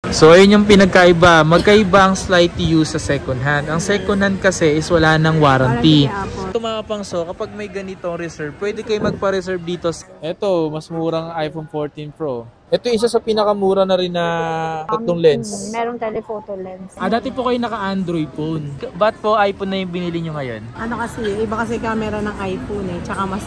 So ayun yung pinagkaiba. Magkaiba ang slightly used sa second hand. Ang second hand kasi is wala ng warranty. Ito mga pangso, kapag may ganitong reserve, pwede kayo magpa-reserve dito. Ito, mas murang iPhone 14 Pro. Ito isa sa pinakamura na rin na tatlong lens. Merong telephoto lens. Dati po kayo naka-Android phone. Ba't po iPhone na yung binili nyo ngayon? Ano kasi, iba kasi camera ng iPhone eh. Tsaka mas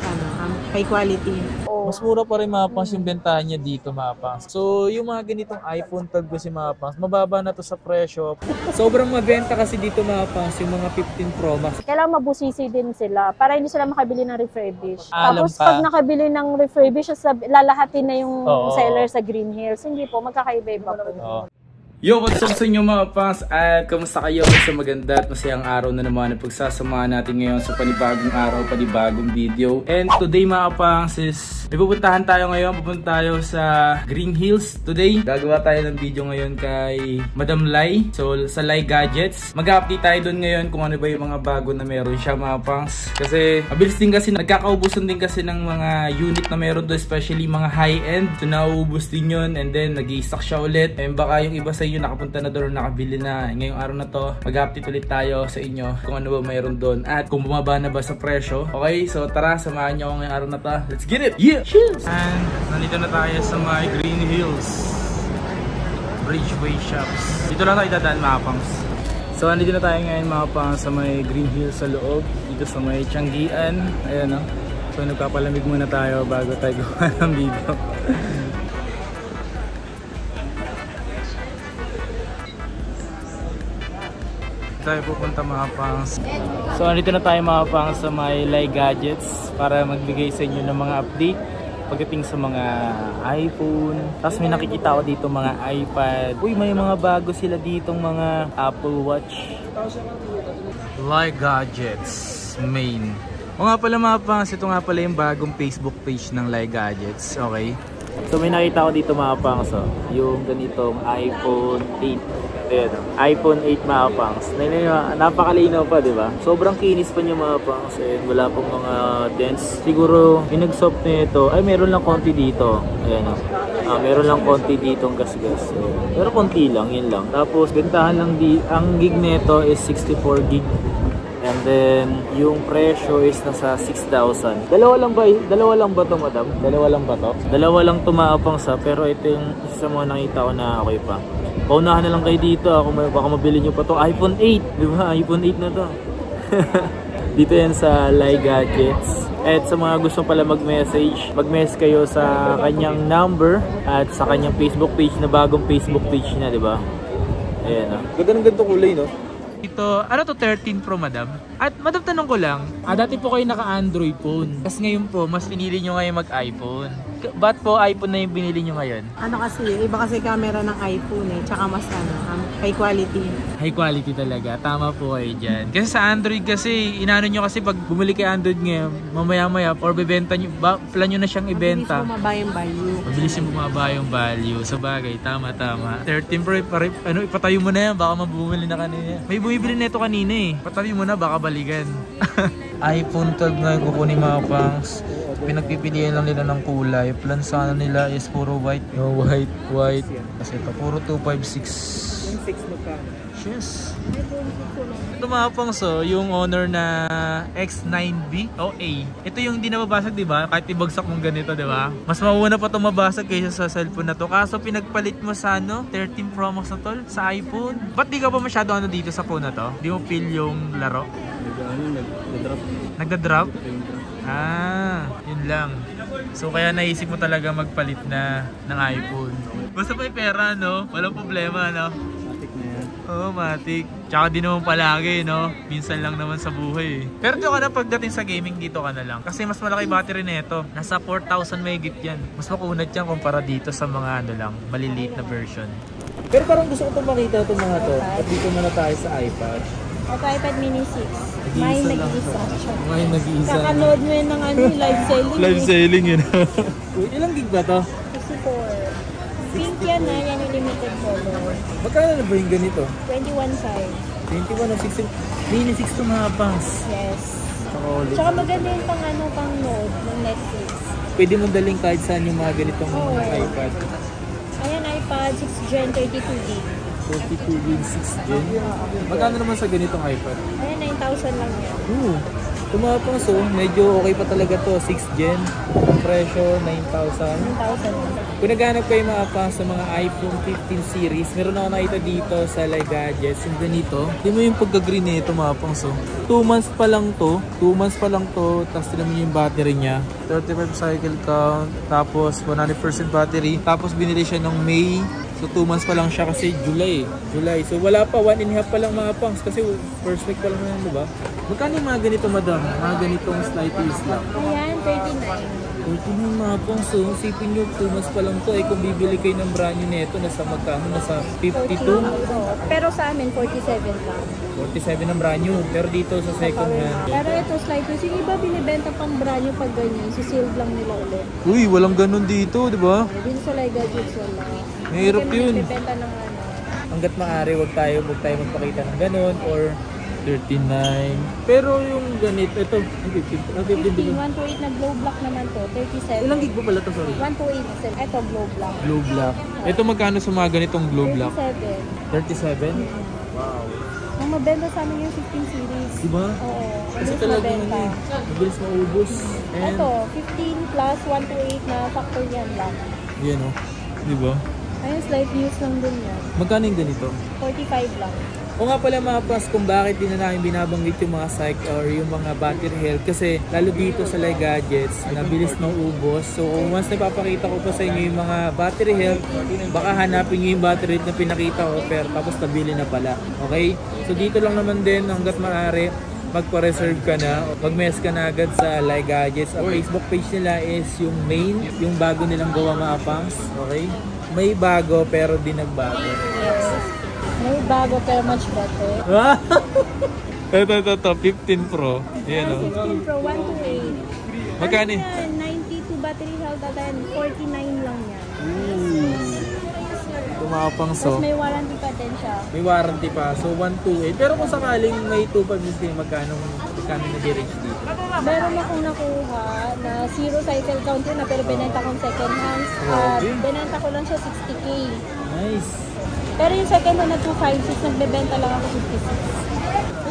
high quality. Mas mura pa rin mga pangs yung bentahan niya dito mga pangs. So yung mga ganitong iPhone tag ko si mga pangs, mababa na to sa presyo. Sobrang mabenta kasi dito mga pangs yung mga 15 Pro Max. Kailangan mabusisi din sila para hindi sila makabili ng refurbish. Alam Tapos pa. pag nakabili ng refurbish, lalahatin na yung seller sa Green Hills. Hindi po, magkakaiba-iba po. Yo, what's up sa inyo mga pangs? At kamusta kayo? Sa maganda at masayang araw na naman na pagsasamahan natin ngayon sa panibagong araw, panibagong video. And today mga pangs is may pupuntahan tayo ngayon. Pupunta tayo sa Green Hills today. Gagawa tayo ng video ngayon kay Madam Lai. So sa Lai Gadgets. Mag-update tayo doon ngayon kung ano ba yung mga bago na meron siya mga pangs. Kasi mabilis din kasi, nagkakaubusan din kasi ng mga unit na meron doon, especially mga high-end. So nauubos din yun and then nag-i-stock siya ulit. And baka yung iba sa inyo nakapunta na doon, nakabili na. Ngayong araw na to, mag-update ulit tayo sa inyo kung ano ba mayroon doon at kung bumaba na ba sa presyo. Okay, so tara, samahan nyo ako ngayong araw na to. Let's get it! Yeah! Cheers! And nandito na tayo sa my Green Hills Bridgeway Shops. Dito lang tayo dadaan mga pangs. So nandito na tayo ngayon mga pangs sa may Green Hills sa loob. Dito sa may Tianggian. Ayan o. So nagpapalamig muna tayo bago tayo gawa ng video. Tayo pupunta mga pangs. So andito na tayo mga pangs sa my Lai Gadgets para magbigay sa inyo ng mga update pagdating sa mga iPhone. Tapos may nakikita ko dito mga iPad. Uy, may mga bago sila ditong mga Apple Watch. Lai Gadgets main. O nga pala mga pangs, ito nga pala yung bagong Facebook page ng Lai Gadgets. Okay. So may nakita ko dito mga pangs, yung ganitong iPhone 8. Ayan, iPhone 8 mga pangs. Napakalinaw pa, di ba? Sobrang kinis pa niya mga pangs. Ayan, wala pong mga dents. Siguro, pinag-soft na ito. Ay, meron lang konti dito. Ayan, meron lang konti dito ang gasgas. Pero konti lang, yun lang. Tapos, gantahan lang ang gig nito is 64 gig. And then, yung presyo is nasa 6,000. Dalawa lang ba to, madam? Dalawa lang ba to? Dalawa lang tumapang sa, pero ito yung isa mo nakita ko na okay pa. Paunahan na lang kayo dito, baka mabili nyo pa to iPhone 8, di ba? iPhone 8 na to. Dito yan sa Lai Gadgets. At sa mga gusto pala mag-message kayo sa kanyang number at sa kanyang Facebook page na bagong Facebook page na, di ba? Ayan, ganda ng ganito kulay, no? Ito, ano to, 13 Pro madam? At madam, tanong ko lang, dati po kayo naka-Android phone. Tapos ngayon po, mas pinili nyo ngayon mag-iPhone. Ba't po iPhone na yung binili nyo ngayon? Ano kasi, iba kasi camera ng iPhone eh. Tsaka mas high quality. High quality talaga. Tama po kayo dyan. Kasi sa Android kasi, inaano nyo kasi pag bumili kay Android ngayon, mamaya-maya, or bibenta nyo, plan nyo na siyang ibenta. Mabilis bumaba yung value. Mabilis yung bumaba yung value. Sa bagay, tama. 13 Pro, ipatayo mo na yan, baka mabumili na kanina. May bumibili na ito kanina eh. Patayo mo na, baka balikan. iPhone 12 na kukunin mga pangs. Pinagpipilian lang nila ng kulay. Plan sana nila is puro white. No, white. Kasi ito puro 256. 6 magkano? Yes. Ito mga pangs, yung Honor na X9B o A. Ito yung hindi nababasag, di ba? Kahit ibagsak mong ganito, di ba? Mas mauna pa ito mabasag kaysa sa cellphone na to. Kaso pinagpalit mo sa 13 Pro Max na tol sa iPhone. Ba't di ka pa masyado dito sa phone na to? Di mo feel yung laro? Nagda-drop? Yun lang. So kaya naisip mo talaga magpalit na ng iPhone. Basta may pera, no? Walang problema, no? Matik na yan. Oo, matik. Tsaka di naman palagi, no? Minsan lang naman sa buhay. Pero dito ka na pagdating sa gaming, dito ka na lang. Kasi mas malaki battery na ito. Nasa 4,000 megabit yan. Mas makunat yan kumpara dito sa mga maliliit na version. Pero parang gusto ko itong makita itong mga to. At dito na tayo sa iPad. Ito iPad mini 6. May nag-iisa. May nag-iisa. Kakanood mo yun ng live selling. Live selling yun. Ilang gig ba to? 64. Pink yan na, yan yung limited color. Magkano na ba yung ganito? 21.5. 21 o 16. Mini 6 to mga pangs. Yes. Tsaka maganda yung pang node ng Netflix. Pwede mo daling kahit saan yung mga ganitong iPad. Ayan, iPad iPad 6 Gen 32GB. 42 gig 6 Gen. Magkano naman sa ganitong iPad? Ayan, 9,000 lang yan. Tumapang so, medyo okay pa talaga to, 6 Gen. Ang presyo, 9,000. 9,000 lang. Kung naghanap kayo mga pa sa mga iPhone 15 series, meron ako nakita dito sa Like Gadgets, yung ganito. Hindi mo yung pagka-green nito mga pang so. 2 months pa lang to, tapos tinamin yung battery niya. 35 cycle count, tapos 100% battery, tapos binili siya ng May. So 2 months pa lang siya kasi July. So wala pa, 1.5 pa lang mga pangs kasi first week pa lang yan, diba? Magkano yung mga ganito madam? Mga ganitong slight wheels lang? Ayan, 39. 39 mga pangs. So sipin nyo, 2 months pa lang to. Eh kung bibili kayo ng brand new nito, nasa magkano? Nasa 52? Pero sa amin, 47 lang. 47 ang brand new. Pero dito sa second hand. Pero ito, slight wheels. Yung iba binibenta pang brand new pag ganyan. Sisilve lang nila ulit. Uy, walang ganun dito, diba? Dito sa Like Gadgets wala. Mahirap yun. Bibenta ng ano. Hanggat maaari, wag tayo magpakita ng ganun or 39. Pero yung ganito, ito, 15, 128 na glow black naman to, 37. ilang gig ba pala to, sorry? 128, ito glow black. Glow black. Ito magkano sa mga ganitong glow black? 37. 37? Wow. Ang mabenta sa amin yung 15 series. Diba? Oo. Kasi talagang mabilis maubos. And ito, 15 plus 128 na factor yan lang. yan o. Diba? Ayun, slight news lang din yan. Magkano yung ganito? 45 lang. O nga pala mga pas, kung bakit din na namin binabanggit yung mga psych or yung mga battery health kasi lalo dito sa Like Gadgets, nabilis maubos. So once napapakita ko pa sa inyo yung mga battery health, baka hanapin nyo yung battery health na pinakita ko pero tapos nabili na pala. Okay? So dito lang naman din hanggat maaari, magpa-reserve ka na, mag-mess ka na agad sa Like Gadgets. Ang Facebook page nila is yung main, yung bago nilang gawa mga pangs. Okay? May bago pero di nagbago. May bago pero much better. ito, 15 Pro. Yan o. 15 Pro, 128. Magkano? 92 battery health at 49 lang yan. Tumapang so. Tapos may warranty pa din siya. May warranty pa. So 128. Pero kung sakaling may 2.5 magkano na di-range dito? Meron akong nakuha na zero cycle count yun na pero binenta kong second hand. Binenta ko lang siya 60k. Nice. Pero yung second hand na 256, nagbebenta lang ako 56.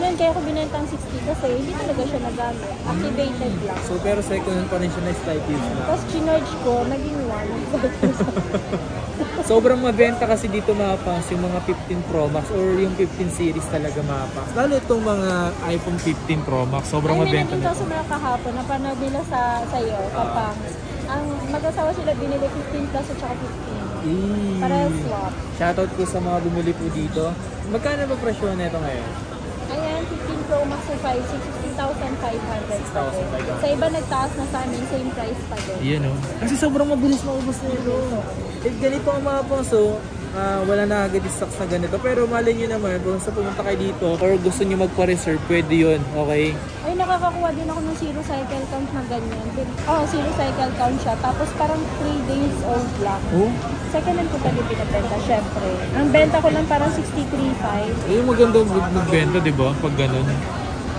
Ayun, kaya ko binenta ang 60 kasi hindi talaga siya nagamit. Activated lang. So pero second hand pa rin siya na slide use na. Tapos chinarge ko, naging 1. Sobrang mabenta kasi dito mga pangs yung mga 15 Pro Max or yung 15 series talaga mga pangs. Lalo itong mga iPhone 15 Pro Max, sobrang mabenta nito. Ay, sa mga kahapon, napanood nila sa'yo, kapangs. Ang mag-asawa sila binili 15 plus at saka 15. Para swap. Shoutout ko sa mga bumili po dito. Magkano ba presyo na ito ngayon? Ayan, 15 Pro Max o 16,500 pa din. Sa iba nagtaas na sa amin, same price pa din. Yan o. Kasi sobrang mabilis maubos na ito. Eh, ganito ang mga puso, wala na agad yung stocks na ganito. Pero malay nyo naman, kung sa pumunta kayo dito or gusto nyo magpa-reserve, pwede yun. Okay? Ay, nakakakuha din ako ng zero cycle count na ganyan. Zero cycle count siya. Tapos parang 3 days old lang. Oh? Second hand ko talaga pinabenta, syempre. Ang benta ko lang parang 63.5. Eh, maganda magbenta, di ba? Pag ganun.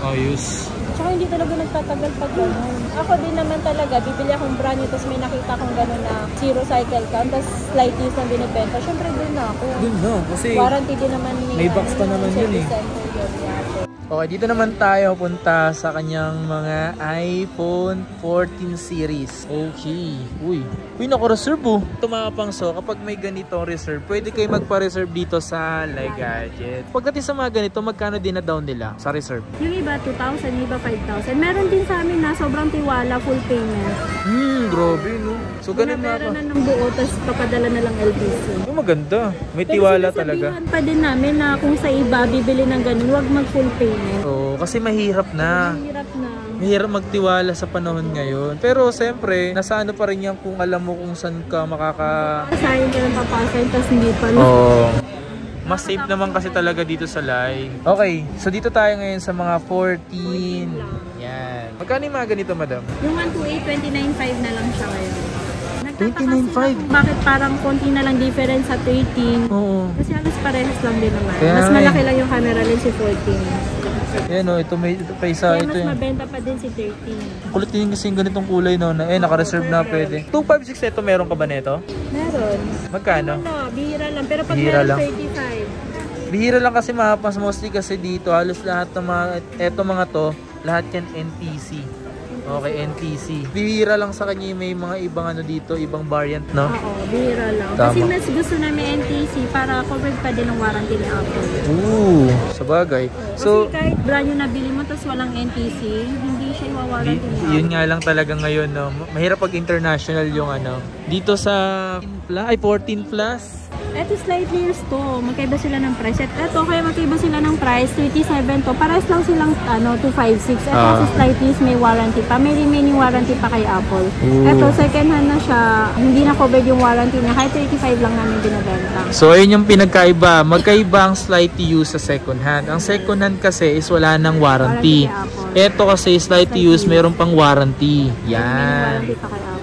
Ayos. Tsaka hindi talaga nagtatagal pag gano'n. Ako din naman talaga, bibili akong brand new, tapos may nakita akong gano'n na zero cycle count, tapos slight use na binibenta. Syempre din na ako. Dun na, kasi warranty din naman ni may box pa naman yun eh. Okay, dito naman tayo punta sa kanyang mga iPhone 14 series. Okay. Uy, naka-reserve oh. Tumapang so, kapag may ganitong reserve, pwede kayo magpa-reserve dito sa Like Gadget. Pagdating sa mga ganito, magkano din na down nila sa reserve? Yung iba 2,000, yung iba 5,000. Meron din sa amin na sobrang tiwala, full payment. Grabe no. So ganun na pa. Ng buo, tapos papadala na lang LBC. Maganda. May tiwala talaga. Pero pa din namin na kung sa iba bibili ng ganun, huwag mag full payment. Oo, kasi mahirap na. Mahirap magtiwala sa panahon ngayon. Pero siyempre, nasa ano pa rin yan kung alam mo kung saan ka Pasahin ka ng papasahin, tapos hindi pa. Oo. Mas safe naman kasi talaga dito sa Like. Okay, so dito tayo ngayon sa mga 14. Yan. Magkano yung mga ganito, madam? Yung 128, 29.5 na lang siya ngayon. 29.5? Bakit parang konti na lang difference sa 13? Oo. Kasi halos parehas lang din naman. Kaya mas malaki lang yung camera lens si 14. Ayan o, ito pa isa. Kaya Ito mas yun. mabenta pa din si 13. Kulit din kasi yung ganitong kulay no. Naka-reserve na pwede. 256 ito, meron ka ba nito? Meron. Magkano? Bihira lang. Pero pag Bihira meron lang. 35. Bihira lang kasi mahapas mostly kasi dito halos lahat ng mga to, lahat yan NTC. Okay, NTC. Bihira lang sa kanya may mga ibang dito, ibang variant, no? Oo, bihira lang. Tama. Kasi mas gusto namin NTC para covered pa din ng warranty ni Apple. Ooh, sabagay. So, Kasi kahit brand yung nabili mo tapos walang NTC, hindi siya iwawarranty ni Apple. yun nga lang talaga ngayon, no? Mahirap pag international yung dito sa 14 plus. Ito slightly used to. Magkaiba sila ng price. At ito kaya magkaiba sila ng price. 37 to. Parehas lang silang 256. Ito kasi slightly used, may warranty pa. May remaining warranty pa kay Apple. Ooh. Ito second hand na siya. Hindi na covered yung warranty niya. Kahit 35 lang namin binabenta. So, ayun yung pinagkaiba. Magkaiba ang slightly used sa second hand. Ang second hand kasi is wala ng warranty. Warranty kay Apple. Ito kasi slightly used, meron pang warranty. May Yan. warranty pa kay Apple.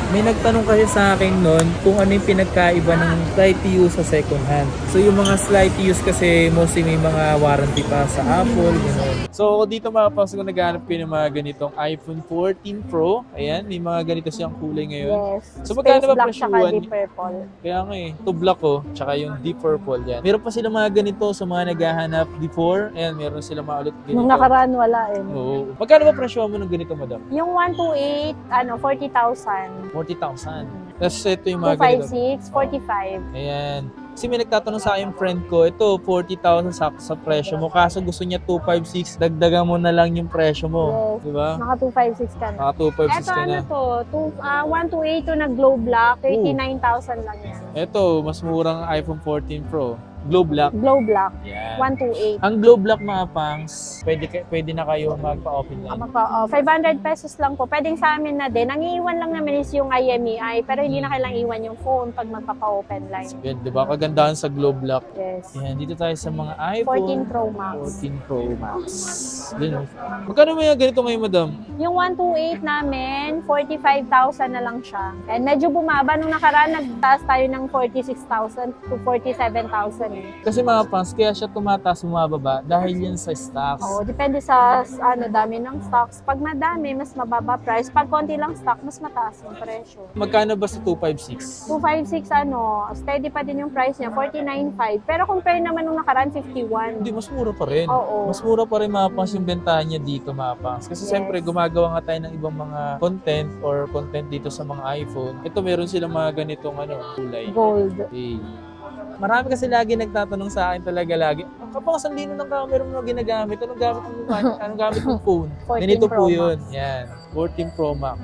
May nagtanong kasi sa akin noon kung ano yung pinagkaiba ng slightly used sa second hand. So yung mga slightly used kasi mostly may mga warranty pa sa Apple, gano'n. So dito mapapasok kung naghahanap kayo ng mga ganitong iPhone 14 Pro. Ayan, may mga ganito siyang kulay ngayon. Yes. So magkano ba Black tsaka presyuhan? deep purple. Kaya nga to black tsaka yung deep purple yan. Meron pa sila mga ganito sa mga naghahanap before. Ayan, meron sila mga ulit ganito. Nung nakaraan wala eh. Oo. Magkano ba presyo mo ng ganito, madam? Yung 128, 40,000. 40,000. Tapos ito yung mga ganito. 256, 45. Ayan. Kasi may nagtatanong sa akin friend ko, ito 40,000 sa presyo mo. Kaso gusto niya 256, dagdagan mo na lang yung presyo mo. Yes. Diba? Naka 256 ka na. Naka 256 Ito ka na. to, 128 to na glow black, 39,000 lang yan. Ito, mas murang iPhone 14 Pro. Glow black. Glow black, Yan. 128. Ang glow black mga pangs, pwede na kayo magpa-open line. 500 pesos lang po. Pwedeng sa amin na din. Ang iiwan lang naman is yung IMEI, pero hindi na kailangang iwan yung phone pag magpapa-open line. Yan, diba? Kagandahan sa glow black. Yes. Yan, dito tayo sa mga iPhone 14 Pro Max. 14 Pro Max. Yan. Magkano may ganito ngayon, madam? Yung 128 namin, 45,000 na lang siya. And medyo bumaba. Nung nakaraan, nagtaas tayo ng 46,000 to 47,000. Kasi mga fans, kaya siya tumataas bumababa dahil yan sa stocks. Oo, depende sa dami ng stocks. Pag madami, mas mababa price. Pag konti lang stock, mas mataas yung presyo. Magkano ba sa 256? 256 steady pa din yung price niya, 49.5. Pero compare naman nung nakaraan, 51. Hindi, mas mura pa rin. Oo. Mas mura pa rin mga fans yung bentahan niya dito mga fans. Kasi Yes. siyempre gumagawa nga tayo ng ibang mga content dito sa mga iPhone. Ito meron silang mga ganitong kulay. Gold. Okay. Marami kasi lagi nagtatanong sa akin talaga lagi, kapag saan lino ng camera mo na ginagamit? Anong gamit mong phone? 14 Ganito Pro po yun. Max. Yan. 14 Pro Max.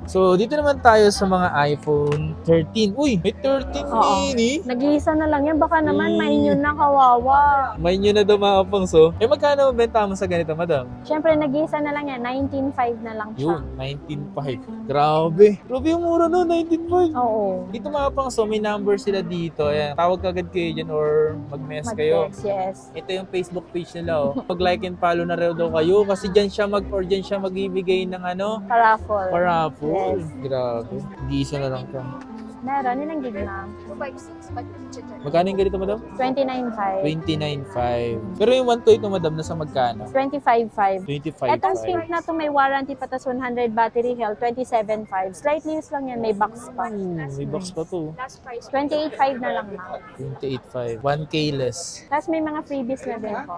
So, dito naman tayo sa mga iPhone 13. Uy, may 13 Oo. mini. Nag-iisa na lang yan. Baka naman may yun na kawawa. May nyo na daw mga pangso. Eh, magkano benta mo sa ganito, madam? Siyempre, nag-iisa na lang yan. 19.5 na lang siya. Yun, 19.5. Grabe. Grabe yung mura no, 19.5. Oo. Dito mga pangso, may number sila dito. Ayan, tawag kagad kayo dyan or mag-mess kayo. Mag-text, yes. Ito yung Facebook page nila. Mag-like and follow na rin daw kayo kasi dyan siya magbibigay ng Paraffle. paraffle. Yes. Grabe. Hindi isa na lang ka. Meron, ilang gig na? 256, but Magkano yung ganito, madam? 29.5. 29.5. Pero yung 128 mo, madam, nasa magkano? 25.5. 25.5. Etong pink na to may warranty pa, tas 100 battery health, 27.5. Slightly used lang yan, may box pa. May box pa to. last price. 28.5 na lang na. 28.5. 1K less. Tapos may mga freebies na din po.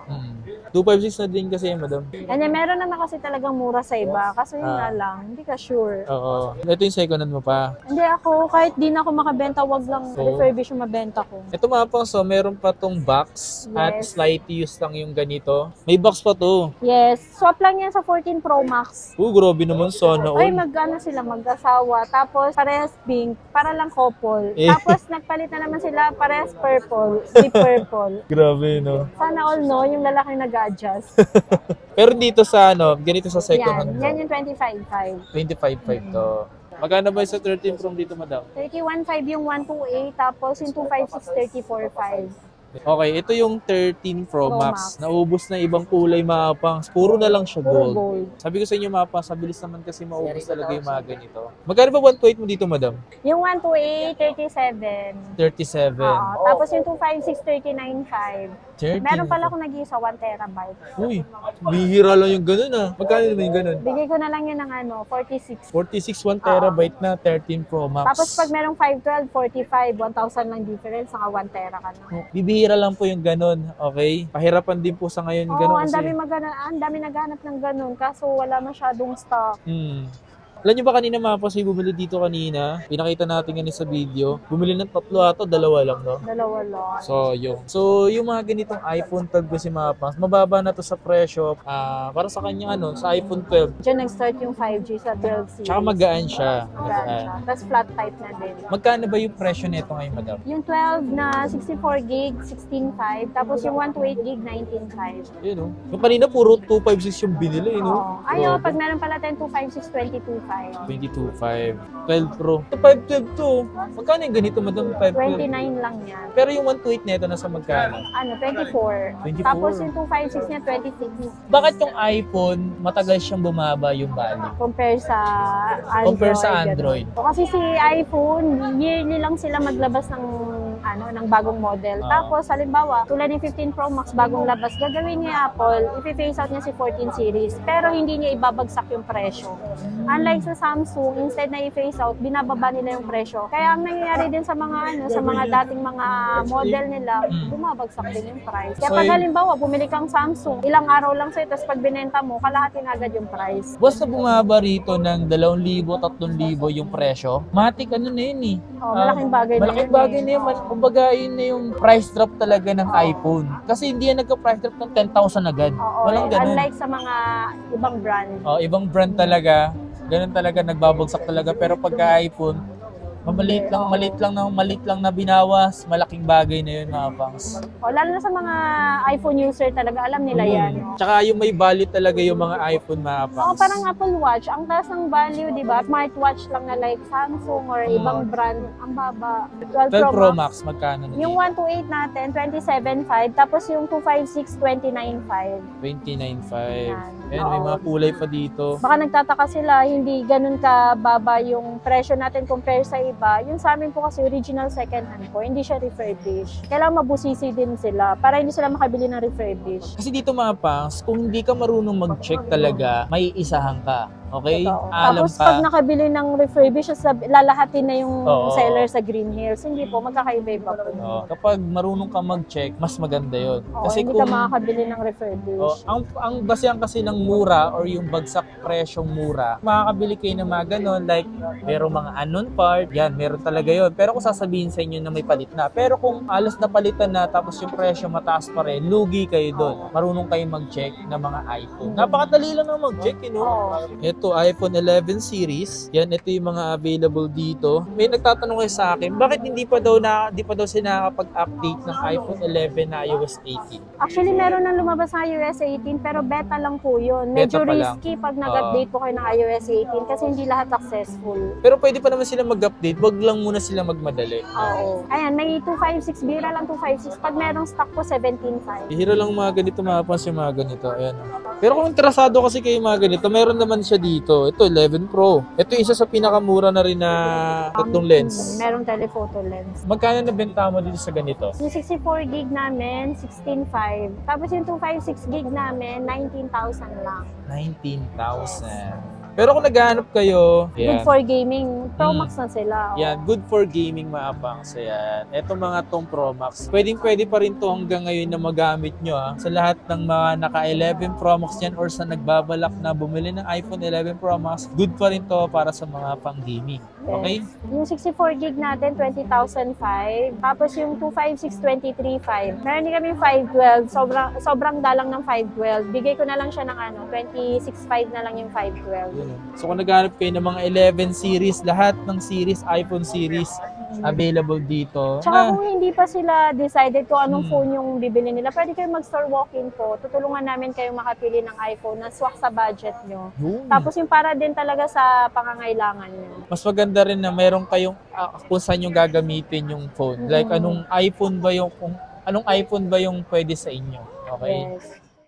256 na din kasi, madam. And then, meron naman kasi talagang mura sa iba. Kaso yun nga lang, hindi ka sure. Oo. Ito yung second hand mo pa. Hindi ako, kahit di na ako makabenta, wag lang refurbish yung mabenta ko. Ito mga pangso, meron pa tong box at Yes. slightly used lang yung ganito. May box pa to. Yes, swap lang yan sa 14 Pro Max. Grabe naman, sana Ay, all. mag-ano sila, mag-asawa. Tapos, parehas pink, para lang couple. Eh. Tapos, nagpalit na naman sila, parehas purple, deep purple. Grabe, no? Sana all, no, yung lalaking nag-adjust. Pero dito sa ganito sa second hand mo. Yan yung 25.5. 25.5 to. Magkano ba sa 13 from dito, madam? 31.5 yung 128, tapos yung 256, 34.5. Okay, ito yung 13 Pro Pro Max. Max. Naubos na ibang kulay mga pangs. Puro na lang siya Puro gold. gold. Sabi ko sa inyo mga pangs, mabilis naman kasi maubos talaga yung mga ganito. Magkano ba 128 mo dito, madam? Yung 128, 37. 37. Oo. Tapos yung 256, 39.5. 13. Meron pala akong nag-iisa 1 terabyte. Uy, bihira lang yung ganun ah. Magkano naman yung ganun? Bigay ko na lang yun ng 46. 46, 1 terabyte na 13 Pro Max. Tapos pag merong 512, 45, 1,000 lang difference, saka 1 tera ka na. Bibihira lang po yung ganun, okay? Pahirapan din po sa ngayon yung Oo, ganun ang kasi. dami naghanap ng ganun, kaso wala masyadong stock. Alam nyo ba kanina mga boss, may bumili dito kanina? Pinakita natin ganun sa video. Bumili ng 3 ato, 2 lang, no? 2 lang. So, yung mga ganitong iPhone 12 kasi mga boss, mababa na to sa presyo. Para sa kanya, sa iPhone 12. Diyan nag-start yung 5G sa 12 series. Tsaka magaan siya. Magaan siya. Tapos flat type na din. Magkano ba yung presyo nito ngayon, madam? Yung 12 na 64 gig, 16.5. Tapos yung 128 gig, 19.5. Yun, Yung kanina, puro 256 yung binili, Oo. Ayaw, pag meron pala tayong 256, 22.5. 22.5. 12 Pro. Ito 512 to. Magkano yung ganito, madam? 512? 29 lang yan. Pero yung 128 nito nasa magkano? 24. 24. Tapos yung 256 niya, 26. Bakit yung iPhone, matagal siyang bumaba yung value? Compare sa Android. Compare sa Android. O, kasi si iPhone, yearly lang sila maglabas ng bagong model. Tapos, halimbawa, tulad ng 15 Pro Max, bagong labas, gagawin niya Apple, ipi-phase out niya si 14 series, pero hindi niya ibabagsak yung presyo. Unlike sa Samsung, instead na i-phase out, binababa nila yung presyo. Kaya ang nangyayari din sa mga dating mga model nila, bumabagsak din yung price. Kaya pag halimbawa, bumili kang Samsung, ilang araw lang sa'yo, tapos pag binenta mo, kalahati na agad yung price. Basta bumaba rito ng 2,000, 3,000 yung presyo, matik na yun eh. Malaking bagay na yun. Malaking bagay na yun. Kumbaga yun na yung price drop talaga ng iPhone. Kasi hindi yan nagka-price drop ng 10,000 agad. Walang ganun. Unlike sa mga ibang brand. Ibang brand talaga. Ganun talaga, nagbabagsak talaga. Pero pagka iPhone, maliit lang na binawas, malaking bagay na yun mga pangs. Lalo na sa mga iPhone user talaga, alam nila yan. Tsaka yung may value talaga yung mga iPhone mga pangs. Parang Apple Watch, ang taas ng value, di ba? Smartwatch lang na like Samsung or ibang brand, ang baba. 12 Pro Max, magkano na? Yung 128 natin, 27.5. Tapos yung 256, 29.5. 29.5. Ayan, may mga kulay pa dito. Baka nagtataka sila, hindi ganun ka baba yung presyo natin compare sa iba. Yung sa amin po kasi original second hand po, hindi siya refurbished. Kailangan mabusisi din sila para hindi sila makabili ng refurbished. Kasi dito mga pangs, kung hindi ka marunong mag-check talaga, may isahan ka. Okay? Tapos pag nakabili ng refurbished, lalahatin na yung seller sa Green Hills. Hindi po, magkakaiba-iba po. Kapag marunong ka mag-check, mas maganda yun. Kasi hindi ka makakabili ng refurbished. Ang basehan kasi ng mura or yung bagsak presyong mura, makakabili kayo ng mga ganun, like merong mga unknown part, yan, meron talaga yun. Pero kung sasabihin sa inyo na may palit na, pero kung alas na palitan na tapos yung presyo mataas pa rin, lugi kayo doon. Marunong kayo mag-check ng mga iPhone. Napakadali lang na mag-check, Ito, iPhone 11 series. Yan, ito yung mga available dito. May nagtatanong kayo sa akin, bakit hindi pa daw sila nakapag-update ng iPhone 11 na iOS 18? Actually, meron nang lumabas na iOS 18 pero beta lang po yun. Medyo risky pag nag-update po kayo ng iOS 18 kasi hindi lahat successful. Pero pwede pa naman sila mag-update. Wag lang muna sila magmadali. Oo. Ayan, may 256. Bira lang 256. Pag merong stock po, 17.5. Ihira lang mga ganito, mapansin yung mga ganito. Ayan. Pero kung interesado kasi kayo mga ganito, meron naman siya dito. Ito, 11 Pro. Ito isa sa pinakamura na rin na tatlong lens. Merong telephoto lens. Magkano nabenta mo dito sa ganito? Yung 64 gig namin, 16.5. Tapos yung 256 gig namin, 19,000 lang. 19,000. Pero kung naghahanap kayo, good for gaming. Pro Max na sila. Yan, good for gaming mga pangs. Yan. Ito mga tong Pro Max. Pwede pa rin to hanggang ngayon na magamit nyo. Sa lahat ng mga naka 11 Pro Max yan or sa nagbabalak na bumili ng iPhone 11 Pro Max, good pa rin to para sa mga pang gaming. Okay? Yes. Yung 64 gig natin, 20,005. Tapos yung 256, 23.5. Meron din kami 512. Sobrang dalang ng 512. Bigay ko na lang siya ng 26.5 na lang yung 512. So kung naghanap kayo ng mga 11 series, lahat ng series, iPhone series, available dito. Tsaka kung hindi pa sila decided kung anong phone yung bibili nila, pwede kayo mag-store walk-in po. Tutulungan namin kayong makapili ng iPhone na swak sa budget nyo. Tapos yung para din talaga sa pangangailangan nyo. Mas maganda rin na meron kayong kung saan yung gagamitin yung phone. Like anong iPhone ba yung anong iPhone ba yung pwede sa inyo. Okay? Yes.